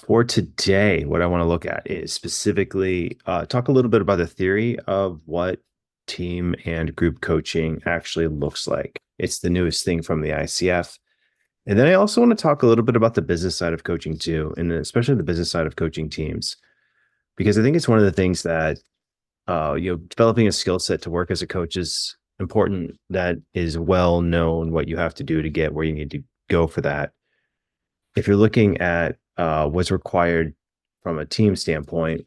For today, what I want to look at is specifically talk a little bit about the theory of what team and group coaching actually looks like. It's the newest thing from the ICF. And then I also want to talk a little bit about the business side of coaching too, and especially the business side of coaching teams, because I think it's one of the things that, developing a skill set to work as a coach is important. That is well known what you have to do to get where you need to go for that. If you're looking at what's required from a team standpoint,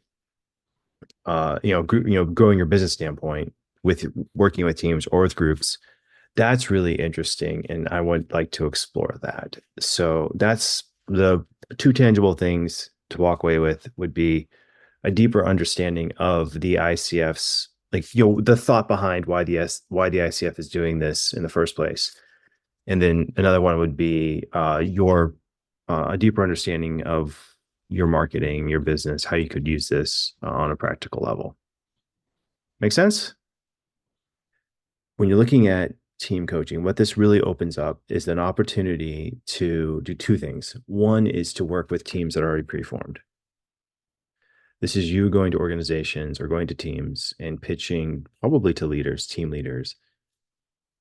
growing your business standpoint with working with teams or with groups, that's really interesting. And I would like to explore that. So that's the two tangible things to walk away with would be a deeper understanding of the ICF's, the thought behind why the ICF is doing this in the first place. And then another one would be your a deeper understanding of your marketing, your business, how you could use this on a practical level. Make sense? When you're looking at team coaching, what this really opens up is an opportunity to do two things. One is to work with teams that are already preformed. This is you going to organizations or going to teams and pitching probably to leaders, team leaders.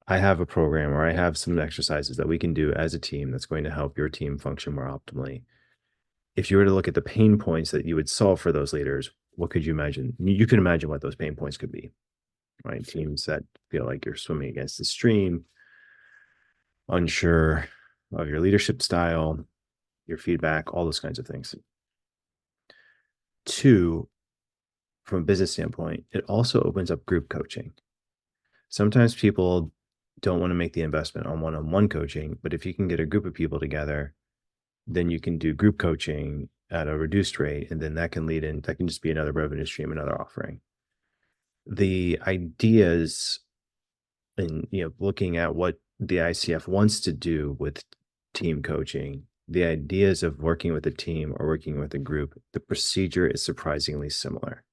I have a program or I have some exercises that we can do as a team that's going to help your team function more optimally. If you were to look at the pain points that you would solve for those leaders, what could you imagine? You can imagine what those pain points could be, right? Teams that feel like you're swimming against the stream, unsure of your leadership style, your feedback, all those kinds of things. Two, from a business standpoint, it also opens up group coaching. Sometimes people don't want to make the investment on one-on-one coaching, but if you can get a group of people together, then you can do group coaching at a reduced rate, and then that can just be another revenue stream, another offering. The ideas and looking at what the ICF wants to do with team coaching, the ideas of working with a team or working with a group, the procedure is surprisingly similar.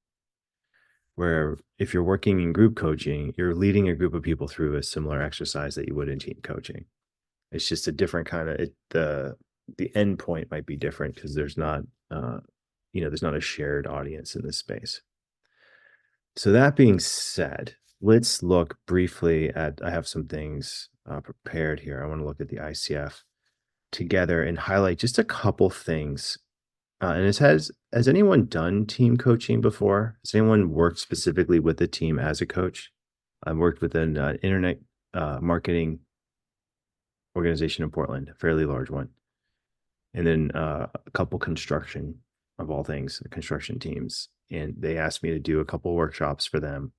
Where if you're working in group coaching, you're leading a group of people through a similar exercise that you would in team coaching. It's just a different kind of the end point might be different because there's not a shared audience in this space. So that being said, let's look briefly at, I have some things prepared here. I want to look at the ICF together and highlight just a couple things. And has anyone done team coaching before? Has anyone worked specifically with a team as a coach? I've worked with an internet marketing organization in Portland, a fairly large one. And then a couple construction, of all things, construction teams. And they asked me to do a couple workshops for them,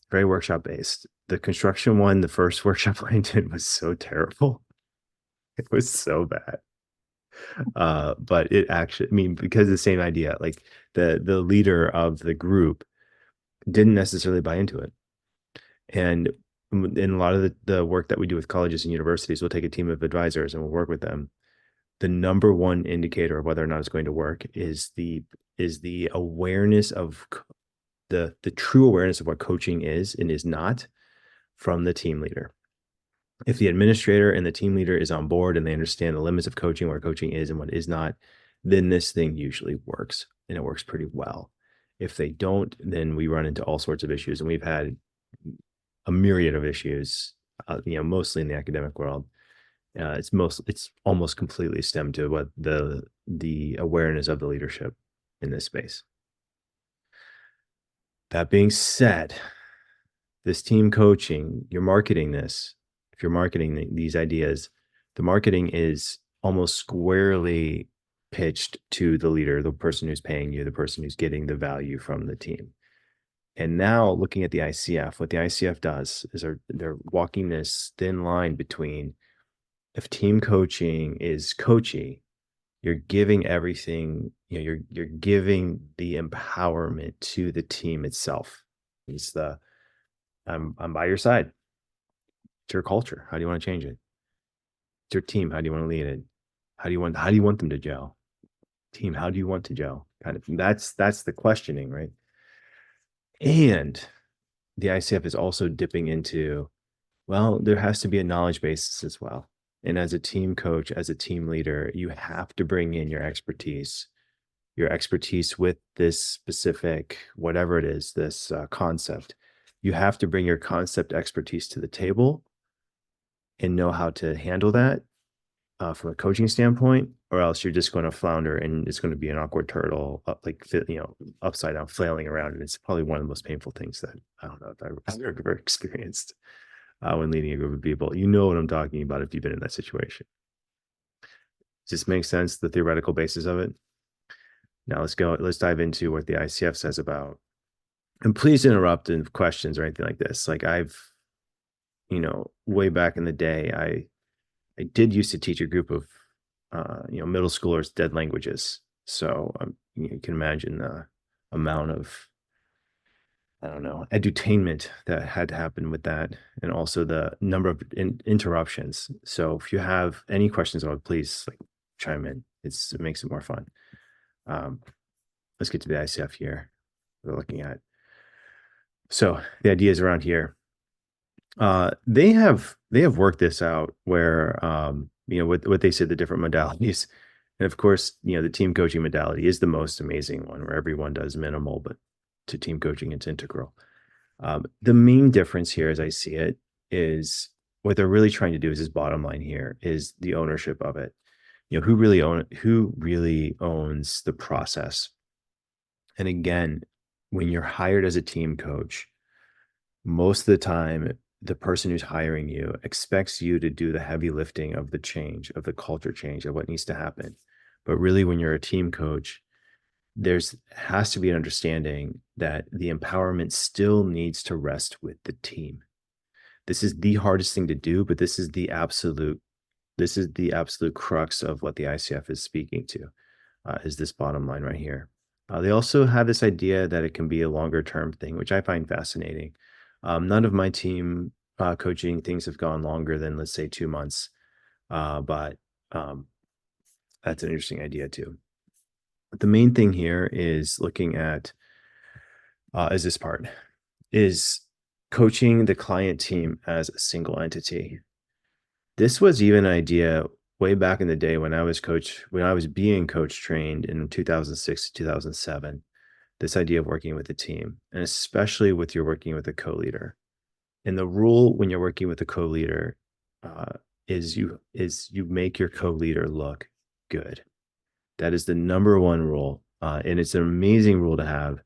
very workshop based. The construction one, the first workshop I did was so terrible. It was so bad. But it actually, because the same idea, like the leader of the group didn't necessarily buy into it. And in a lot of the work that we do with colleges and universities, we'll take a team of advisors and we'll work with them. The number one indicator of whether or not it's going to work is the awareness of the true awareness of what coaching is and is not from the team leader. If the administrator and the team leader is on board and they understand the limits of coaching, where coaching is and what is not, then this thing usually works, and it works pretty well. If they don't, then we run into all sorts of issues, and we've had a myriad of issues, mostly in the academic world. It's almost completely stemmed to what the awareness of the leadership in this space. That being said, this team coaching, you're marketing this. If you're marketing these ideas, the marketing is almost squarely pitched to the leader, the person who's paying you, the person who's getting the value from the team. And now looking at the ICF, what the ICF does is they're walking this thin line between, if team coaching is coachy, you're giving everything, you're giving the empowerment to the team itself. It's I'm by your side. It's your culture. How do you want to change it? It's your team. How do you want to lead it? How do you want them to gel? Team, how do you want to gel? Kind of, that's the questioning, right? And the ICF is also dipping into, well, there has to be a knowledge basis as well. And as a team coach, as a team leader, you have to bring in your expertise your expertise with this specific, whatever it is, this concept. You have to bring your concept expertise to the table and know how to handle that from a coaching standpoint, or else you're just going to flounder and it's going to be an awkward turtle, upside down, flailing around. And it's probably one of the most painful things that I don't know if I've ever experienced when leading a group of people. You know what I'm talking about if you've been in that situation. Does this make sense, the theoretical basis of it? Now let's dive into what the ICF says about, and please interrupt in questions or anything like this. Like way back in the day, I did used to teach a group of, middle schoolers dead languages. So you can imagine the amount of, I don't know, edutainment that had to happen with that, and also the number of interruptions. So if you have any questions about it, please chime in. It makes it more fun. Let's get to the ICF here. We're looking at. So the idea is around here. They have worked this out where what they said, the different modalities, and of course the team coaching modality is the most amazing one, where everyone does minimal, but to team coaching it's integral. The main difference here, as I see it, is what they're really trying to do is, this bottom line here is the ownership of it. Who really owns the process. And again, when you're hired as a team coach, most of the time the person who's hiring you expects you to do the heavy lifting of the change, of the culture change, of what needs to happen. But really, when you're a team coach, has to be an understanding that the empowerment still needs to rest with the team. This is the hardest thing to do, but this is the absolute crux of what the ICF is speaking to, is this bottom line right here. They also have this idea that it can be a longer term thing, which I find fascinating. None of my team coaching things have gone longer than, let's say, 2 months. But that's an interesting idea too. But the main thing here is looking at, is this part, is coaching the client team as a single entity. This was even an idea way back in the day when I was being coach trained in 2006 to 2007. This idea of working with a team, and especially with you're working with a co-leader. And the rule when you're working with a co-leader is you make your co-leader look good. That is the number one rule, and it's an amazing rule to have.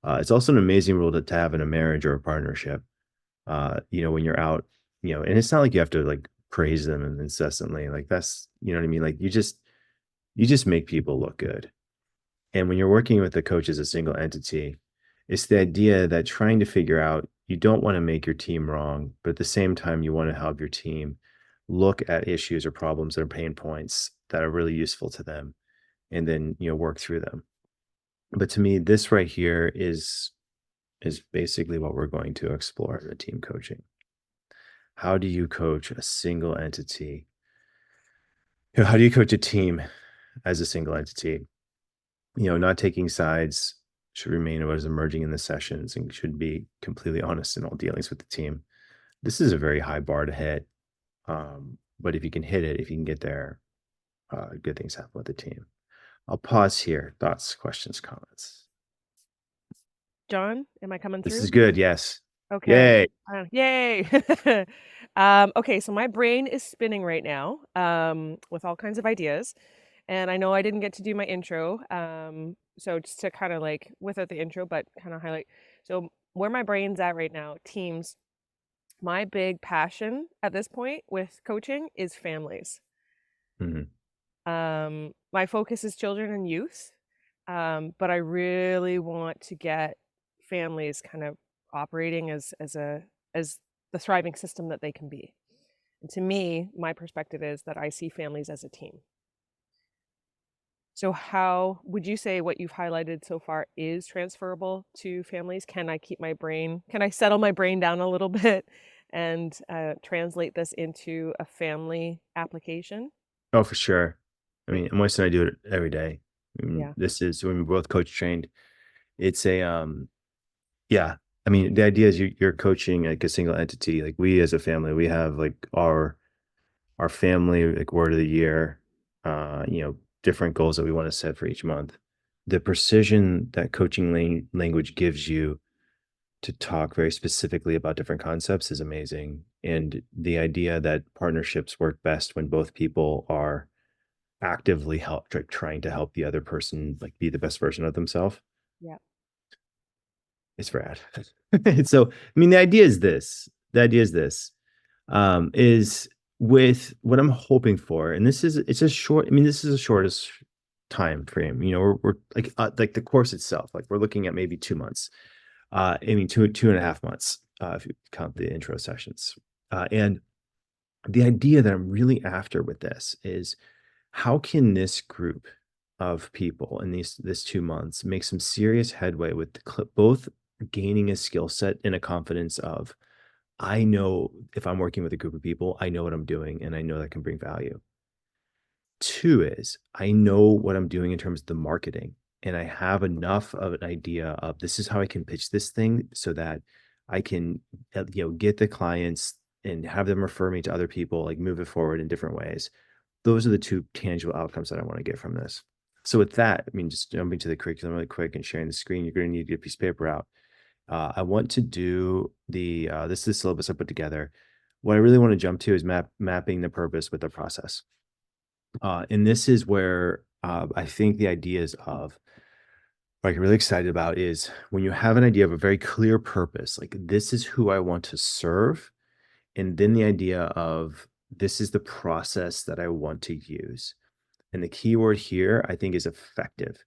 It's also an amazing rule to have in a marriage or a partnership. When you're out, and it's not like you have to praise them incessantly. That's, you know what I mean? You just make people look good. And when you're working with the coach as a single entity, it's the idea that trying to figure out, you don't want to make your team wrong, but at the same time, you want to help your team look at issues or problems or pain points that are really useful to them, and then, work through them. But to me, this right here is basically what we're going to explore in team coaching. How do you coach a single entity? How do you coach a team as a single entity? Not taking sides, should remain what is emerging in the sessions, and should be completely honest in all dealings with the team. This is a very high bar to hit. But if you can hit it, if you can get there, good things happen with the team. I'll pause here. Thoughts, questions, comments. John, am I coming through? This is good. Yes. Okay. Yay. Yay. Okay, so my brain is spinning right now with all kinds of ideas. And I know I didn't get to do my intro. So just to kind of without the intro, but kind of highlight. So where my brain's at right now, teams, my big passion at this point with coaching is families. My focus is children and youth. But I really want to get families kind of operating as the thriving system that they can be. And to me, my perspective is that I see families as a team. So how would you say what you've highlighted so far is transferable to families? Can I settle my brain down a little bit and translate this into a family application? Oh, for sure. I mean, Moise and I do it every day. Yeah. This is when we're both coach trained. It's yeah. I mean, the idea is you're coaching a single entity. We as a family, we have our family word of the year, different goals that we want to set for each month. the precision that coaching language gives you to talk very specifically about different concepts is amazing. And the idea that partnerships work best when both people are actively trying to help the other person like be the best version of themselves. Yeah. It's rad. So, I mean, the idea is this. The idea is this. Is with what I'm hoping for, and this is it's a short. I mean, this is the shortest time frame. You know, we're like the course itself. Like we're looking at maybe 2 months. I mean, two and a half months if you count the intro sessions. And the idea that I'm really after with this is how can this group of people in this 2 months make some serious headway with both gaining a skill set and a confidence of I know if I'm working with a group of people, I know what I'm doing and I know that can bring value. Two is I know what I'm doing in terms of the marketing and I have enough of an idea of this is how I can pitch this thing so that I can get the clients and have them refer me to other people, like move it forward in different ways. Those are the two tangible outcomes that I want to get from this. So with that, I mean, just jumping to the curriculum really quick and sharing the screen, you're going to need to get a piece of paper out. I want to do this is the syllabus I put together. What I really want to jump to is mapping the purpose with the process. And this is where I think the ideas of what I'm really excited about is when you have an idea of a very clear purpose, like this is who I want to serve. And then the idea of this is the process that I want to use. And the key word here, I think, is effective.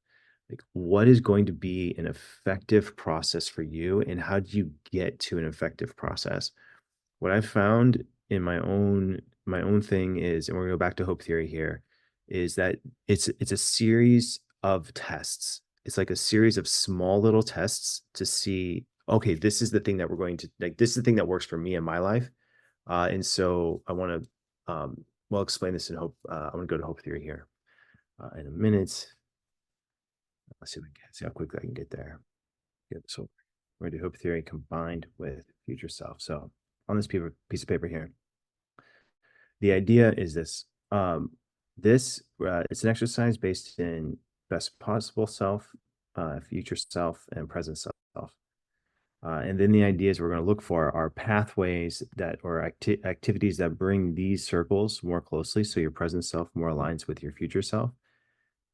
Like, what is going to be an effective process for you, and how do you get to an effective process? What I've found in my own thing is, and we're gonna go back to hope theory here, is that it's a series of tests. It's like a series of small little tests to see, okay, this is the thing that we're going to like. This is the thing that works for me in my life, and so I want to well explain this in hope. I want to go to hope theory here in a minute. Let's see if we can see how quickly I can get there. Good. So we're going to do hope theory combined with future self. So on this piece of paper here, the idea is this. This it's an exercise based in best possible self, future self, and present self. And then the ideas we're going to look for are pathways that or activities that bring these circles more closely, so your present self more aligns with your future self.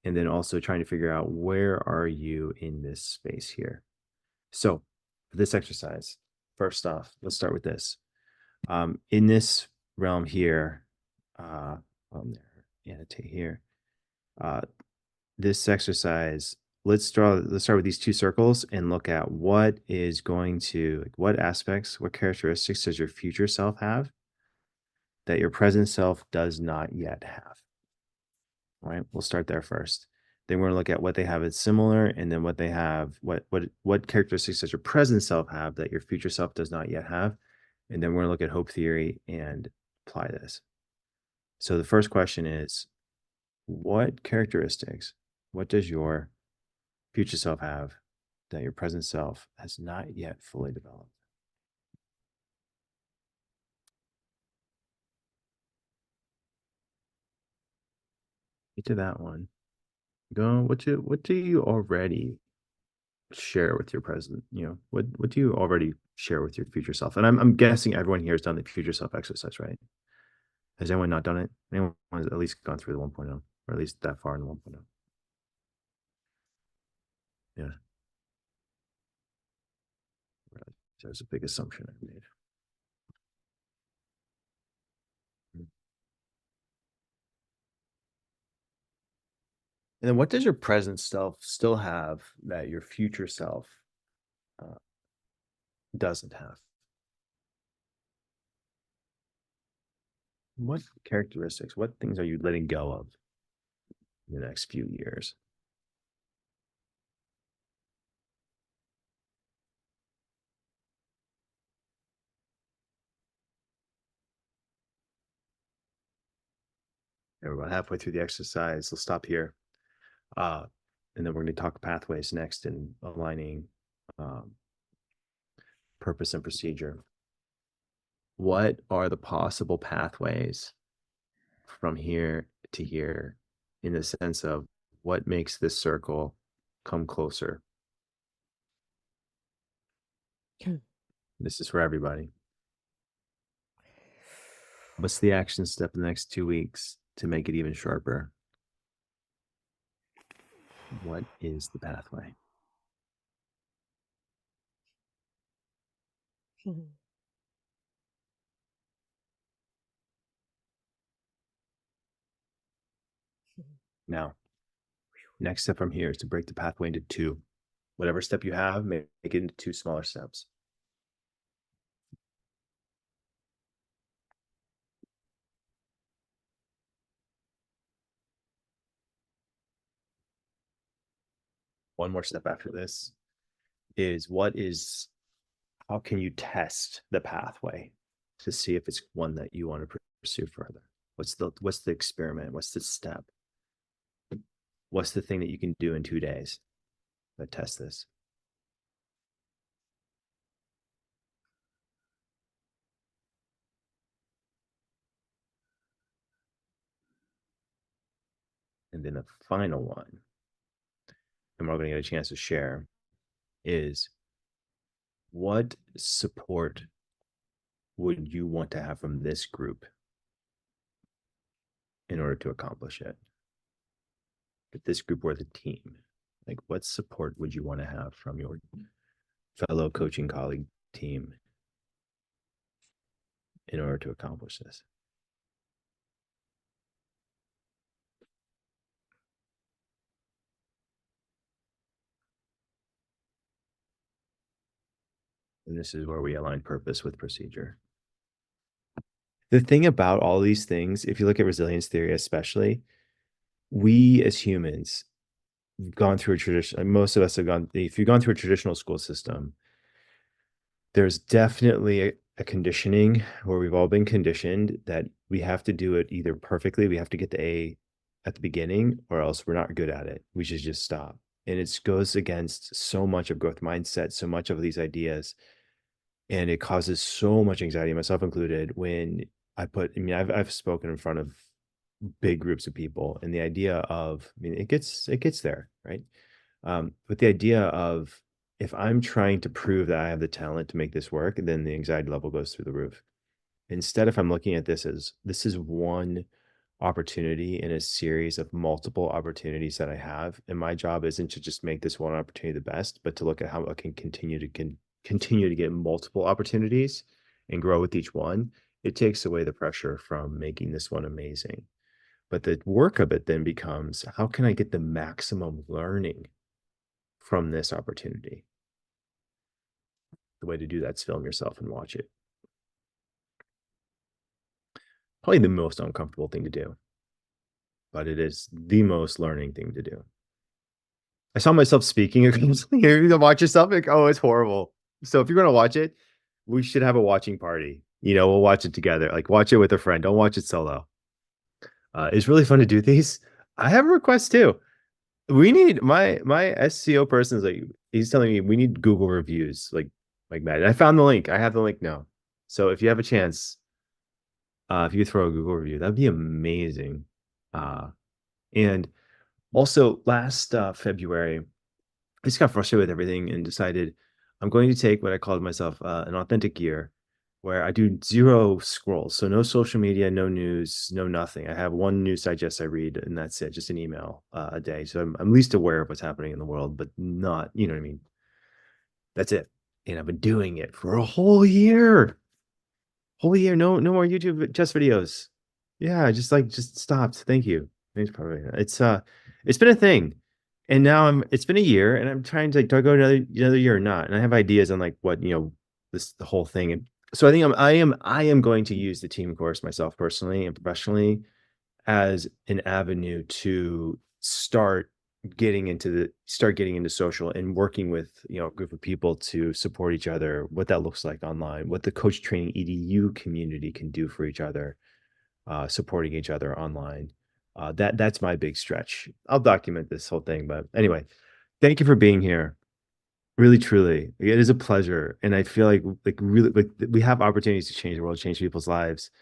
And then also trying to figure out where are you in this space here. So for this exercise, first off, let's start with this. In this realm here, annotate here. This exercise, let's start with these two circles and look at what is going to, like, what aspects, what characteristics does your future self have that your present self does not yet have. All right, we'll start there first. Then we're going to look at what they have is similar, and then what they have, what characteristics does your present self have that your future self does not yet have, and then we're going to look at hope theory and apply this. So the first question is, what characteristics, what does your future self have that your present self has not yet fully developed? Get to that one. Go. What do you already share with your present? What do you already share with your future self? And I'm guessing everyone here has done the future self exercise, right? Has anyone not done it? Anyone has at least gone through the 1.0, or at least that far in the 1.0? Yeah, there's a big assumption I made. Mm. And then what does your present self still have that your future self uh, doesn't have? What characteristics, what things are you letting go of in the next few years? And we're about halfway through the exercise. Let's stop here. Uh, and then we're going to talk pathways next and aligning um, purpose and procedure. What are the possible pathways from here to here in the sense of what makes this circle come closer. This is for everybody. What's the action step in the next 2 weeks to make it even sharper? What is the pathway? Now, next step from here is to break the pathway into 2. Whatever step you have, make it into 2 smaller steps. One more step after this is how can you test the pathway to see if it's one that you want to pursue further? What's the experiment? What's the step? What's the thing that you can do in 2 days that test this? And then the final one, and we're going to get a chance to share, is what support would you want to have from this group in order to accomplish it? If this group were the team, like what support would you want to have from your fellow coaching colleague team in order to accomplish this? And this is where we align purpose with procedure. The thing about all these things, if you look at resilience theory especially, we as humans have gone through a tradition, most of us have gone, if you've gone through a traditional school system, there's definitely a conditioning where we've all been conditioned that we have to do it either perfectly, we have to get the A at the beginning, or else we're not good at it. We should just stop. And it goes against so much of growth mindset, so much of these ideas. And it causes so much anxiety, myself included, when I've spoken in front of big groups of people, and the idea of, it gets there, right? But the idea of, if I'm trying to prove that I have the talent to make this work, then the anxiety level goes through the roof. Instead, if I'm looking at this as, this is one opportunity in a series of multiple opportunities that I have, and my job isn't to just make this one opportunity the best, but to look at how I can continue to get multiple opportunities and grow with each one. It takes away the pressure from making this one amazing. But the work of it then becomes, how can I get the maximum learning from this opportunity? The way to do that is film yourself and watch it. Probably the most uncomfortable thing to do, but it is the most learning thing to do. I saw myself speaking. You're gonna watch yourself, like, oh, it's horrible. So if you're gonna watch it, we should have a watching party. We'll watch it together. Like, watch it with a friend. Don't watch it solo. It's really fun to do these. I have a request too. We need, my SEO person is like, he's telling me we need Google reviews, like mad. And I found the link. I have the link now. So if you have a chance, if you could throw a Google review, that'd be amazing. And also last February, I just got frustrated with everything and decided I'm going to take what I called myself an authentic year, where I do 0 scrolls. So no social media, no news, no nothing. I have one news digest I read, and that's it, just an email a day. So I'm least aware of what's happening in the world, but not, you know what I mean? That's it. And I've been doing it for a whole year. Whole year, no more YouTube just videos. Yeah, just stopped. Thank you. Thanks, probably. It's been a thing. And now it's been a year, and I'm trying to, do I go another year or not? And I have ideas on like what, the whole thing. And so I think I am going to use the team course myself personally and professionally as an avenue to start getting into social and working with, a group of people to support each other, what that looks like online, what the coach training EDU community can do for each other, supporting each other online. That's my big stretch. I'll document this whole thing, but anyway, thank you for being here. Really, truly, it is a pleasure. And I feel like really, like, we have opportunities to change the world, change people's lives.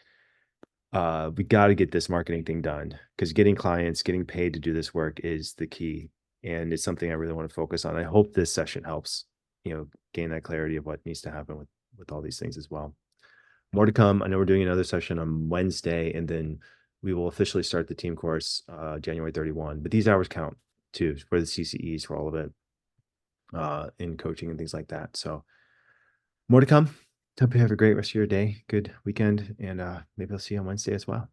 We got to get this marketing thing done, because getting clients, getting paid to do this work is the key. and it's something I really want to focus on. I hope this session helps, gain that clarity of what needs to happen with all these things as well. More to come. I know we're doing another session on Wednesday, and then we will officially start the team course January 31. But these hours count too for the CCEs, for all of it, in coaching and things like that. So more to come. Hope you have a great rest of your day, good weekend, and maybe I'll see you on Wednesday as well.